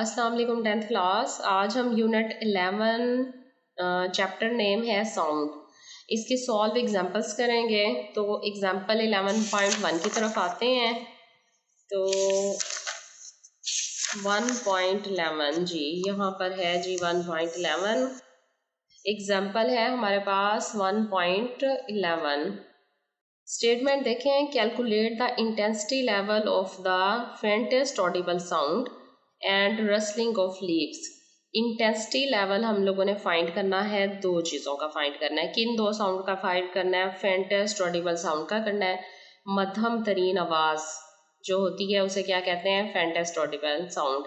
अस्सलाम वालेकुम 10th class. आज हम यूनिट 11 चैप्टर नेम है साउंड। इसके सॉल्व एग्जांपल्स करेंगे। तो एग्जांपल 11.1 की तरफ आते हैं। तो 1.11 जी यहाँ पर है जी 1.11 एग्जांपल है हमारे पास 1.11। स्टेटमेंट देखें, calculate the intensity level of the faintest audible sound and rustling of leaves. Intensity level हम लोगों ने फाइंड करना है, दो चीज़ों का फाइंड करना है। किन दो साउंड का फाइंड करना है? फेंटेस्ट ऑडिबल साउंड का करना है। मध्यम तरीन आवाज़ जो होती है उसे क्या कहते हैं? Faintest audible sound.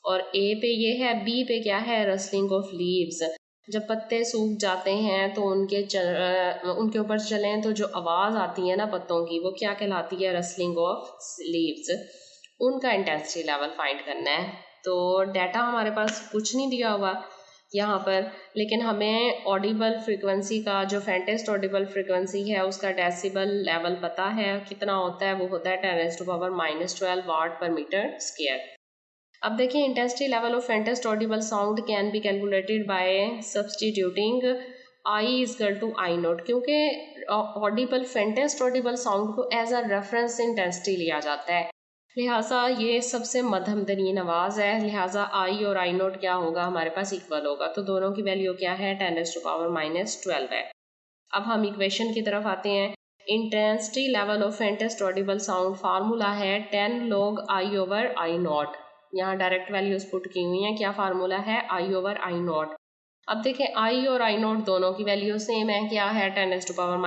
और ए पे ये है, बी पे क्या है? Rustling of leaves. जब पत्ते सूख जाते हैं तो उनके ऊपर चलें तो जो आवाज़ आती है ना पत्तों की, वो क्या कहलाती है? Rustling of leaves. उनका इंटेंसिटी लेवल फाइंड करना है। तो डाटा हमारे पास कुछ नहीं दिया हुआ यहाँ पर, लेकिन हमें ऑडिबल फ्रीक्वेंसी का जो फेंटेस्ट ऑडिबल फ्रीक्वेंसी है उसका डेसिबल लेवल पता है। कितना होता है? वो होता है 10⁻⁻12 वाट पर मीटर स्क्वायर। अब देखिए, intensity level of faintest audible sound can be calculated by substituting I is equal to I nought, क्योंकि ऑडिबल फेंटेस्ट ऑडिबल साउंड को एज अ रेफरेंस इंटेंसिटी लिया जाता है, लिहाजा ये सबसे मध्यम तरीन आवाज़ है, लिहाजा आई और आई नोट क्या होगा? हमारे पास इक्वल होगा। तो दोनों की वैल्यू क्या है? 10⁻⁻12 है। अब हम इक्वेशन की तरफ आते हैं। Intensity level of faintest audible sound formula है 10 log I over I not. यहाँ डायरेक्ट वैल्यूज पुट की हुई हैं। क्या फार्मूला है? आई ओवर आई नॉट। अब देखें, आई और आई नॉट दोनों की वैल्यू सेम है। क्या है? 10⁻⁻12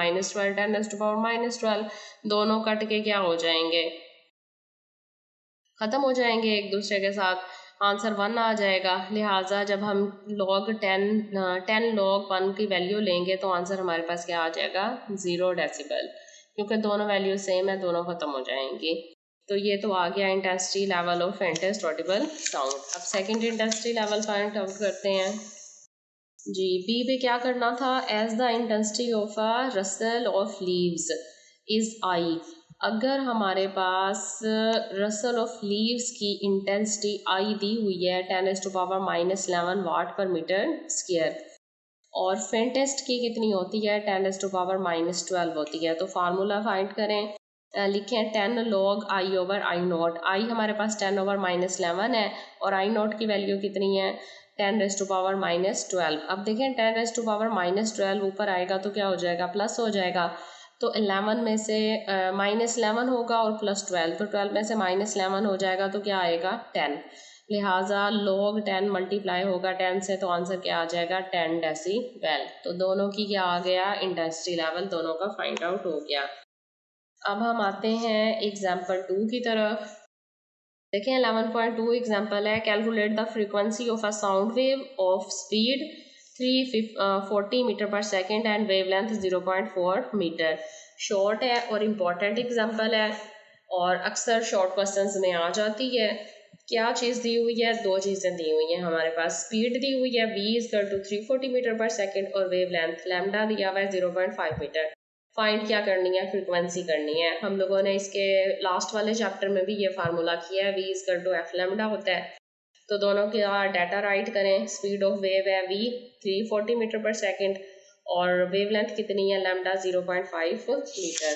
10⁻⁻12 दोनों कट के क्या हो जाएंगे? ख़त्म हो जाएंगे एक दूसरे के साथ, आंसर 1 आ जाएगा। लिहाजा जब हम log 10 log 1 की वैल्यू लेंगे तो आंसर हमारे पास क्या आ जाएगा? 0 डेसिबल, क्योंकि दोनों वैल्यू सेम है, दोनों ख़त्म हो जाएंगी। तो ये तो आ गया intensity level of faintest audible sound. अब second intensity level find out करते हैं जी। बी पे क्या करना था? As the intensity of a rustle of leaves is I. अगर हमारे पास रसल ऑफ लीव्स की इंटेंसिटी आई दी हुई है 10⁻⁻11 वाट पर मीटर स्क्वायर, और फेंटेस्ट की कितनी होती है? 10⁻⁻12 होती है। तो फार्मूला फाइंड करें। लिखें 10 log I over I naught. I हमारे पास 10⁻11 है और आई नॉट की वैल्यू कितनी है? 10⁻12। अब देखें 10⁻12 ऊपर आएगा तो क्या हो जाएगा? प्लस हो जाएगा। तो 11 में से -11 होगा और +12, तो 12 में से -11 हो जाएगा तो क्या आएगा? 10। लिहाजा log 10 मल्टीप्लाई होगा 10 से, तो आंसर क्या आ जाएगा? 10 डेसिबल। तो दोनों की क्या आ गया? इंटेंसिटी लेवल दोनों का फाइंड आउट हो गया। अब हम आते हैं एग्जाम्पल 2 की तरफ। देखें 11.2 एग्जाम्पल है, calculate the frequency of a sound wave of speed 340 metre पर second and wavelength 0.4 metre. Short है और इम्पॉर्टेंट एग्जाम्पल है और अक्सर शॉर्ट क्वेश्चंस में आ जाती है। क्या चीज़ दी हुई है? दो चीज़ें दी हुई हैं हमारे पाज। स्पीड दी हुई है v is equal to 340 metre पर सेकेंड और वेव लेंथ लैम्डा दिया हुआ है 0.5 मीटर। फाइंड क्या करनी है? फ्रीक्वेंसी करनी है। हम लोगों ने इसके लास्ट वाले चैप्टर में भी ये फार्मूला किया है, v is equal to F lambda होता है। तो दोनों का डाटा राइट करें। स्पीड ऑफ वेव है v 340 मीटर पर सेकेंड और वेव लेंथ कितनी है? Lambda 0.5 metre.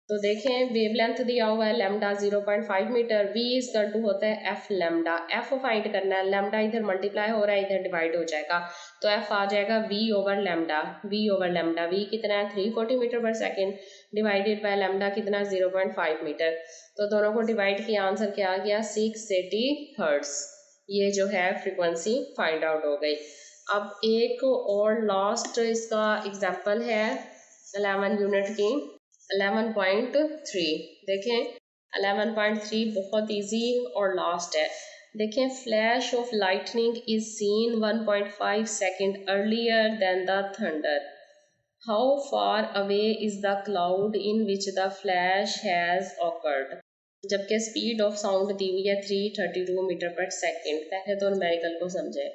तो देखें, वेव लेंथ दिया हुआ है lambda 0.5 metre, v is equal to होता है एफ लैम्डा। एफ फाइंड करना है, लैम्डा इधर मल्टीप्लाई हो रहा है, इधर डिवाइड हो जाएगा, तो एफ आ जाएगा v over lambda. v over lambda, v कितना है? 340 मीटर पर सेकेंड डिवाइडेड बाय लैम्डा कितना? 0.5 मीटर। तो दोनों को डिवाइड किया, आंसर क्या आ गया? 680 हर्ट्ज। ये जो है फ्रीक्वेंसी फाइंड आउट हो गई। अब एक और लास्ट इसका एग्जाम्पल है 11 यूनिट की 11.3। देखें 11.3 बहुत इजी और लास्ट है। देखें, flash of lightning is seen 1.5 second earlier than the thunder. How far away is the cloud in which the flash has occurred. जबकि स्पीड ऑफ साउंड दी हुई है 332 मीटर पर सेकेंड। पहले तो न्यूमेरिकल को समझे।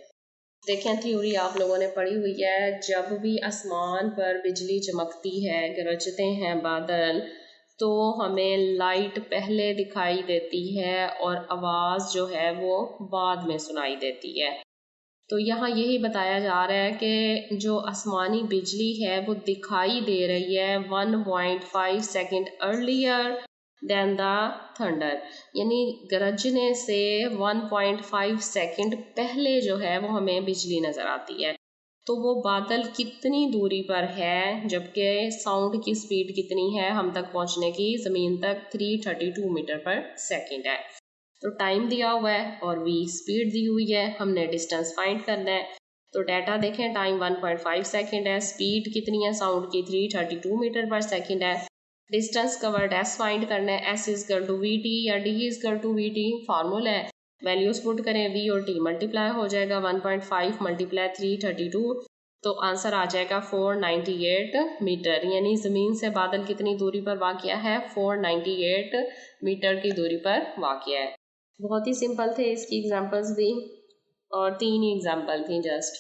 देखें, थ्योरी आप लोगों ने पढ़ी हुई है, जब भी आसमान पर बिजली चमकती है, गरजते हैं बादल, तो हमें लाइट पहले दिखाई देती है और आवाज़ जो है वो बाद में सुनाई देती है। तो यहाँ यही बताया जा रहा है कि जो आसमानी बिजली है वो दिखाई दे रही है 1.5 second earlier than the thunder, यानी गरजने से 1.5 सेकेंड पहले जो है वो हमें बिजली नज़र आती है। तो वो बादल कितनी दूरी पर है, जबकि साउंड की स्पीड कितनी है हम तक पहुंचने की, ज़मीन तक 332 मीटर पर सेकेंड है। तो टाइम दिया हुआ है और v स्पीड दी हुई है, हमने डिस्टेंस फाइंड करना है। तो डाटा देखें, टाइम 1.5 सेकेंड है, स्पीड कितनी है साउंड की 332 मीटर पर सेकेंड है, डिस्टेंस कवर्ड s फाइंड करना है, s is equal to V T या d is equal to V T formula है, वैल्यूज पुट करें, v और t मल्टीप्लाई हो जाएगा 1.5 मल्टीप्लाई 332, तो आंसर आ जाएगा 498 मीटर, यानी ज़मीन से बादल कितनी दूरी पर वाक़या है, 498 मीटर की दूरी पर वाक़या है। बहुत ही सिंपल थे इसकी एग्जांपल्स भी, और 3 ही एग्जांपल थी जस्ट।